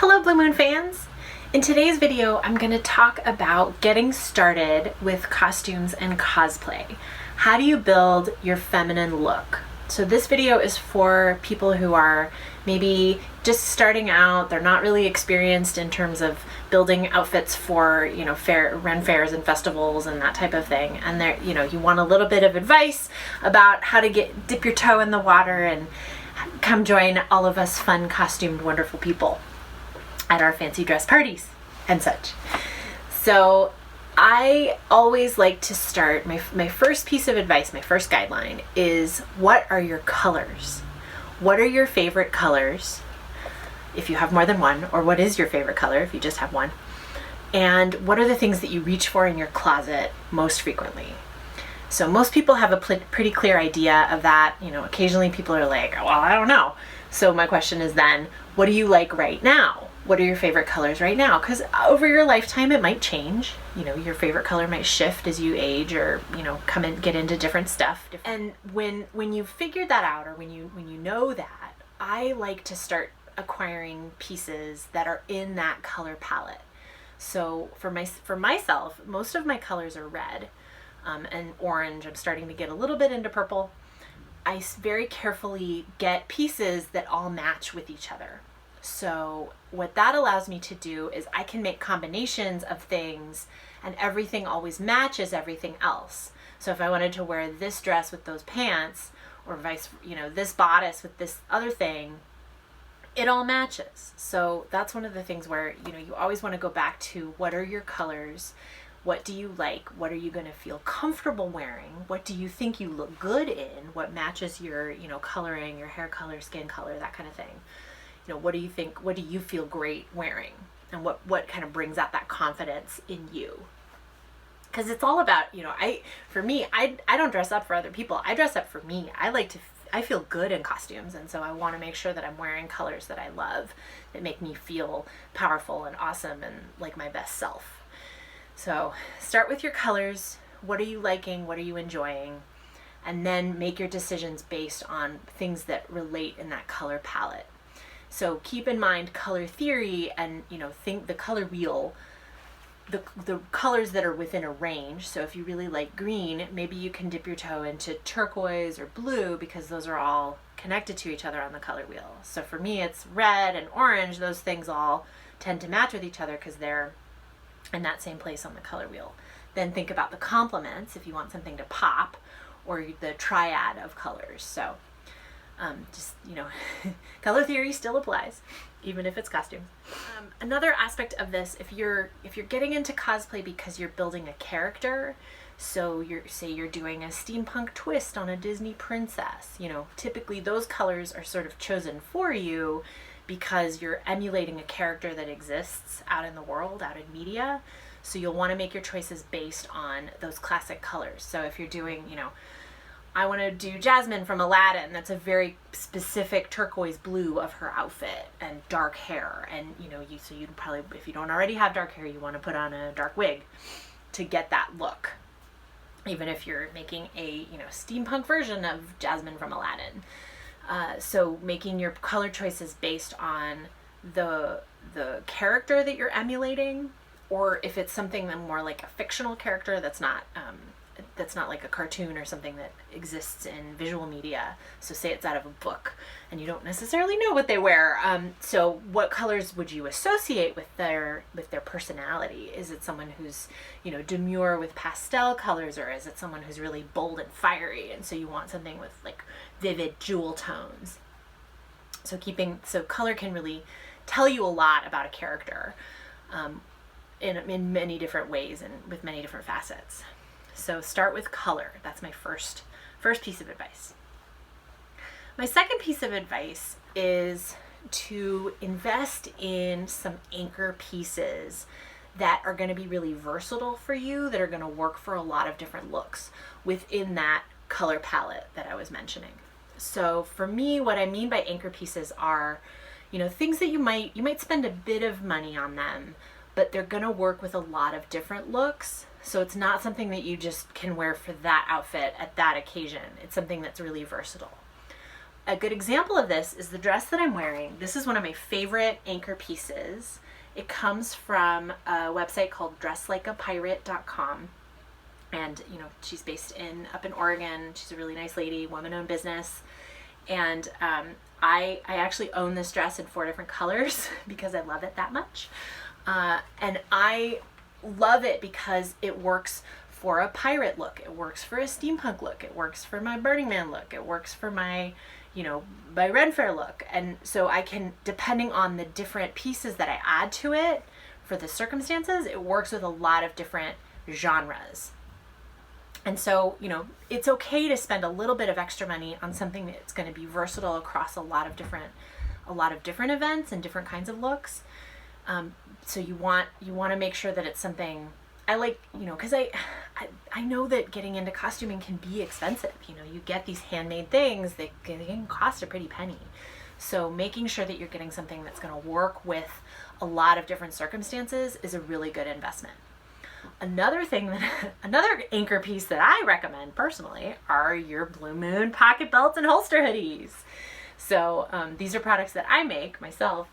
Hello Blue Moon fans! In today's video, I'm going to talk about getting started with costumes and cosplay. How do you build your feminine look? So this video is for people who are maybe just starting out, they're not really experienced in terms of building outfits for, Ren fairs and festivals and that type of thing. And they're, you want a little bit of advice about how to dip your toe in the water and come join all of us fun, costumed, wonderful people at our fancy dress parties and such. So I always like to start, my first piece of advice, my first guideline is, what are your colors? What are your favorite colors if you have more than one, or what is your favorite color if you just have one? And what are the things that you reach for in your closet most frequently? So most people have a pretty clear idea of that. Occasionally people are like, well, I don't know. So my question is then, what do you like right now? What are your favorite colors right now? Because over your lifetime, it might change. Your favorite color might shift as you age, or come and get into different stuff. And when you've figured that out, or when you know that, I like to start acquiring pieces that are in that color palette. So for myself, most of my colors are red and orange. I'm starting to get a little bit into purple. I very carefully get pieces that all match with each other. So what that allows me to do is I can make combinations of things, and everything always matches everything else. So if I wanted to wear this dress with those pants, or this bodice with this other thing, it all matches. So that's one of the things where, you always want to go back to, what are your colors? What do you like? What are you going to feel comfortable wearing? What do you think you look good in? What matches your, coloring, your hair color, skin color, that kind of thing. What do you think? What do you feel great wearing? And what kind of brings out that confidence in you? Because it's all about, for me, I don't dress up for other people. I dress up for me. I feel good in costumes. And so I want to make sure that I'm wearing colors that I love, that make me feel powerful and awesome and like my best self. So start with your colors. What are you liking? What are you enjoying? And then make your decisions based on things that relate in that color palette. So keep in mind color theory, and think the color wheel, the colors that are within a range. So if you really like green, maybe you can dip your toe into turquoise or blue, because those are all connected to each other on the color wheel. So for me, it's red and orange. Those things all tend to match with each other because they're in that same place on the color wheel. Then think about the complements if you want something to pop, or the triad of colors. So color theory still applies, even if it's costumes. Another aspect of this, if you're getting into cosplay because you're building a character, so you're doing a steampunk twist on a Disney princess, typically those colors are sort of chosen for you because you're emulating a character that exists out in the world, out in media. So you'll want to make your choices based on those classic colors. So if you're doing, I want to do Jasmine from Aladdin. That's a very specific turquoise blue of her outfit and dark hair. And, so you'd probably, if you don't already have dark hair, you want to put on a dark wig to get that look. Even if you're making a, steampunk version of Jasmine from Aladdin. So making your color choices based on the character that you're emulating, or if it's something that more like a fictional character that's not like a cartoon or something that exists in visual media. So say it's out of a book and you don't necessarily know what they wear. So what colors would you associate with their personality? Is it someone who's, demure with pastel colors, or is it someone who's really bold and fiery? And so you want something with like vivid jewel tones. So color can really tell you a lot about a character in many different ways and with many different facets. So start with color. That's my first piece of advice. My second piece of advice is to invest in some anchor pieces that are going to be really versatile for you, that are going to work for a lot of different looks within that color palette that I was mentioning. So for me, what I mean by anchor pieces are, things that you might spend a bit of money on them, but they're going to work with a lot of different looks. So it's not something that you just can wear for that outfit at that occasion. It's something that's really versatile. a good example of this is the dress that I'm wearing. This is one of my favorite anchor pieces. It comes from a website called dresslikeapirate.com. And, you know, she's based up in Oregon. She's a really nice lady, woman-owned business. And I actually own this dress in 4 different colors because I love it that much. And I love it because it works for a pirate look. It works for a steampunk look. It works for my Burning Man look. It works for my, you know, my Ren Fair look. And so I can, depending on the different pieces that I add to it for the circumstances, it works with a lot of different genres. And so, you know, it's okay to spend a little bit of extra money on something that's going to be versatile across a lot of different events and different kinds of looks. So you want to make sure that it's something I like, you know, because I know that getting into costuming can be expensive. You know, you get these handmade things that can cost a pretty penny. So making sure that you're getting something that's going to work with a lot of different circumstances is a really good investment. Another anchor piece that I recommend personally are your Blue Moon pocket belts and holster hoodies. So these are products that I make myself.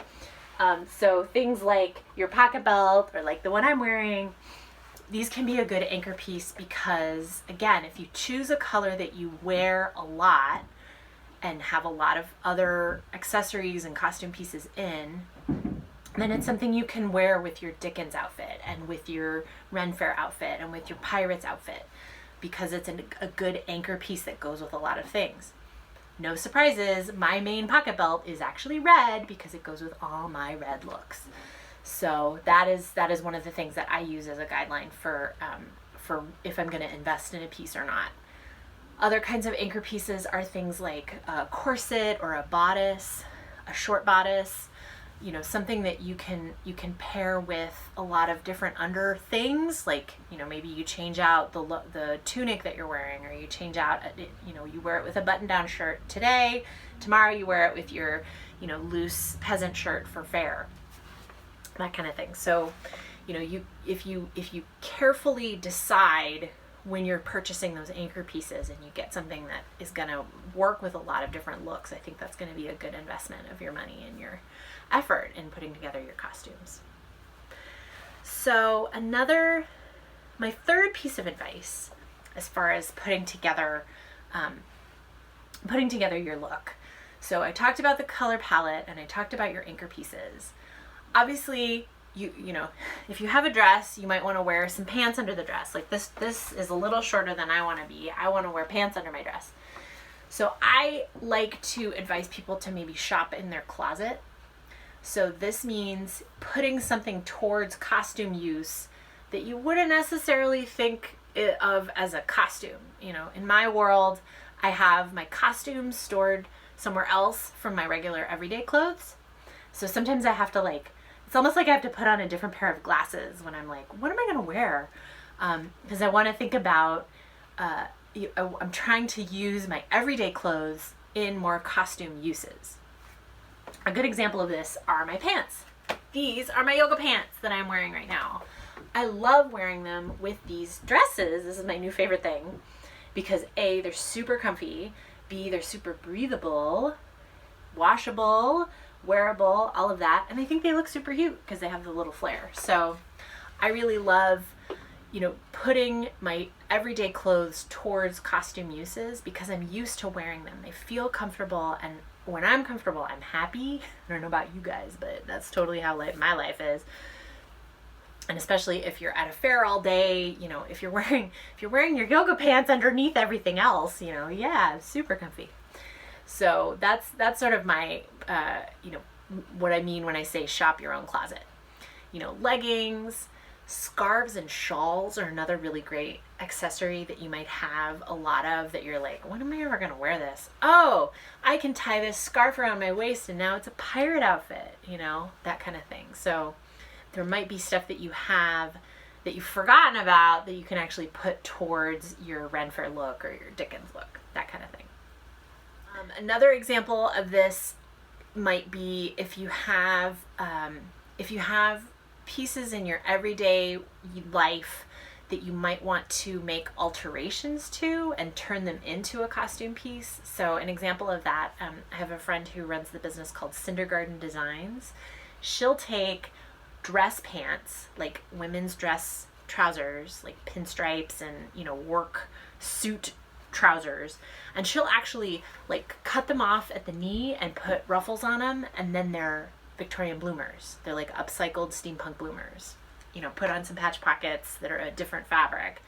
So things like your pocket belt or like the one I'm wearing, these can be a good anchor piece because, again, if you choose a color that you wear a lot and have a lot of other accessories and costume pieces in, then it's something you can wear with your Dickens outfit and with your Ren Fair outfit and with your Pirates outfit because it's a good anchor piece that goes with a lot of things. No surprises, my main pocket belt is actually red because it goes with all my red looks. So that is one of the things that I use as a guideline for if I'm going to invest in a piece or not. Other kinds of anchor pieces are things like a corset or a bodice, a short bodice, you know, something that you can pair with a lot of different under things. Like, you know, maybe you change out the tunic that you're wearing, or you change out, you know, you wear it with a button-down shirt today. Tomorrow you wear it with your, you know, loose peasant shirt for fair. That kind of thing. So, you know, if you carefully decide when you're purchasing those anchor pieces and you get something that is going to work with a lot of different looks, I think that's going to be a good investment of your money and your effort in putting together your costumes. So my third piece of advice as far as putting together your look. So I talked about the color palette and I talked about your anchor pieces. Obviously, you know, if you have a dress, you might want to wear some pants under the dress. Like this is a little shorter than I want to be. I want to wear pants under my dress. So I like to advise people to maybe shop in their closet. So this means putting something towards costume use that you wouldn't necessarily think of as a costume. You know, in my world, I have my costumes stored somewhere else from my regular everyday clothes. So sometimes I have to it's almost like I have to put on a different pair of glasses when I'm like, what am I going to wear? Because I want to think about, I'm trying to use my everyday clothes in more costume uses. A good example of this are my pants. These are my yoga pants that I'm wearing right now. I love wearing them with these dresses. This is my new favorite thing because A, they're super comfy. B, they're super breathable, washable, wearable, all of that. And I think they look super cute because they have the little flare. So I really love, you know, putting my everyday clothes towards costume uses because I'm used to wearing them. They feel comfortable, and when I'm comfortable, I'm happy. I don't know about you guys, but that's totally how my life is. And especially if you're at a fair all day, you know, if you're wearing your yoga pants underneath everything else, you know, yeah, super comfy. So that's sort of my, you know, what I mean when I say shop your own closet. You know, leggings, scarves, and shawls are another really great accessory that you might have a lot of that you're like, when am I ever going to wear this? Oh, I can tie this scarf around my waist and now it's a pirate outfit, you know, that kind of thing. So there might be stuff that you have that you've forgotten about that you can actually put towards your Ren Fair look or your Dickens look, that kind of thing. Another example of this might be if you have pieces in your everyday life that you might want to make alterations to and turn them into a costume piece. So an example of that, I have a friend who runs the business called Cindergarden Designs. She'll take dress pants, like women's dress trousers, like pinstripes and, you know, work suit trousers, and she'll actually like cut them off at the knee and put ruffles on them, and then they're Victorian bloomers. They're like upcycled steampunk bloomers. You know, put on some patch pockets that are a different fabric.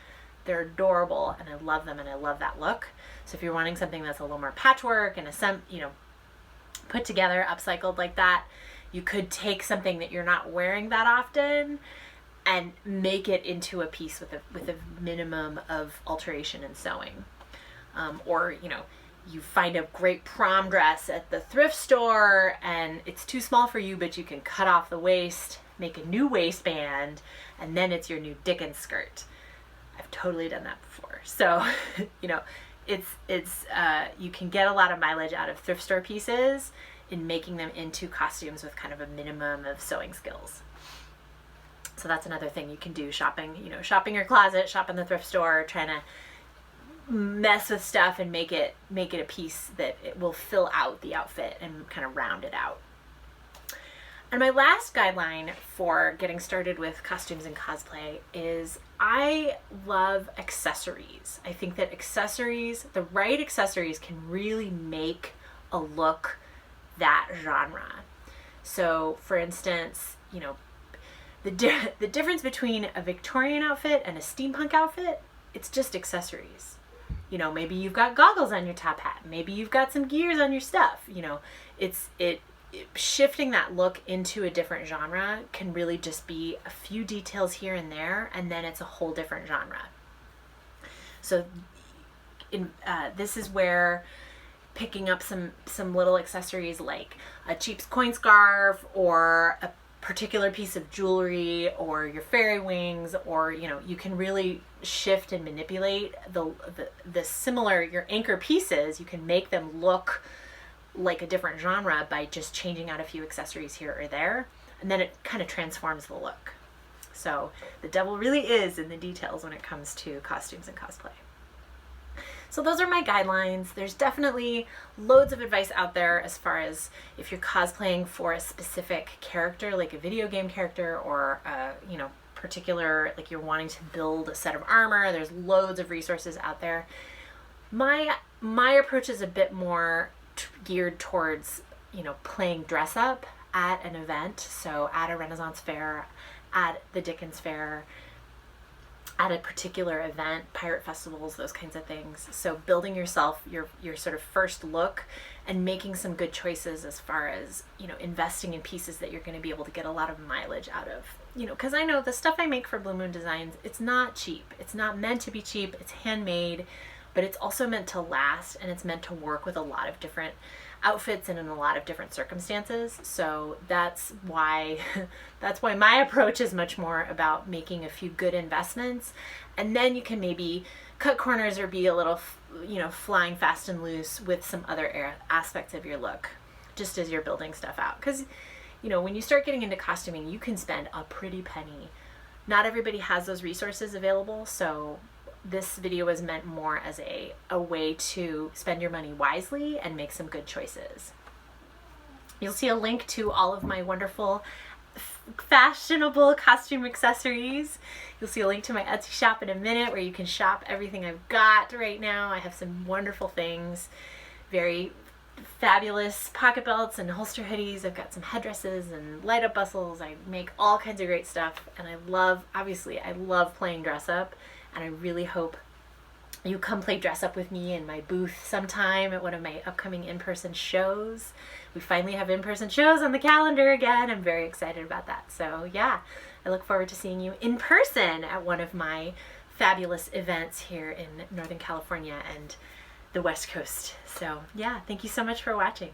They're adorable, and I love them, and I love that look. So if you're wanting something that's a little more patchwork and you know, put together, upcycled like that, you could take something that you're not wearing that often and make it into a piece with a minimum of alteration and sewing. Or, you know, you find a great prom dress at the thrift store and it's too small for you, but you can cut off the waist, make a new waistband, and then it's your new Dickens skirt. I've totally done that before. So, you know, it's you can get a lot of mileage out of thrift store pieces in making them into costumes with kind of a minimum of sewing skills. So that's another thing you can do, shopping your closet, shop in the thrift store, trying to mess with stuff and make it a piece that it will fill out the outfit and kind of round it out. And my last guideline for getting started with costumes and cosplay is I love accessories. I think that the right accessories can really make a look that genre. So for instance, you know, the difference between a Victorian outfit and a steampunk outfit, it's just accessories. You know, maybe you've got goggles on your top hat. Maybe you've got some gears on your stuff. You know, shifting that look into a different genre can really just be a few details here and there, and then it's a whole different genre. So this is where picking up some little accessories like a cheap coin scarf or a particular piece of jewelry or your fairy wings, or, you know, you can really shift and manipulate the similar, your anchor pieces. You can make them look like a different genre by just changing out a few accessories here or there, and then it kind of transforms the look. So the devil really is in the details when it comes to costumes and cosplay. So those are my guidelines. There's definitely loads of advice out there as far as if you're cosplaying for a specific character, like a video game character, or you know, particular, like you're wanting to build a set of armor. There's loads of resources out there. My approach is a bit more geared towards, you know, playing dress up at an event. So at a Renaissance fair, at the Dickens fair, at a particular event, pirate festivals, those kinds of things. So building yourself your sort of first look and making some good choices as far as, you know, investing in pieces that you're going to be able to get a lot of mileage out of. You know, because I know the stuff I make for Blue Moon Designs, it's not cheap. It's not meant to be cheap. It's handmade, but it's also meant to last, and it's meant to work with a lot of different outfits and in a lot of different circumstances. So that's why my approach is much more about making a few good investments, and then you can maybe cut corners or be a little, you know, flying fast and loose with some other aspects of your look just as you're building stuff out. Because, you know, when you start getting into costuming, you can spend a pretty penny. Not everybody has those resources available, so this video was meant more as a way to spend your money wisely and make some good choices. You'll see a link to all of my wonderful fashionable costume accessories. You'll see a link to my Etsy shop in a minute where you can shop everything I've got right now. I have some wonderful things, very fabulous pocket belts and holster hoodies. I've got some headdresses and light up bustles. I make all kinds of great stuff, and I love playing dress up. And I really hope you come play dress up with me in my booth sometime at one of my upcoming in-person shows. We finally have in-person shows on the calendar again. I'm very excited about that. So yeah, I look forward to seeing you in person at one of my fabulous events here in Northern California and the West Coast. So yeah, thank you so much for watching.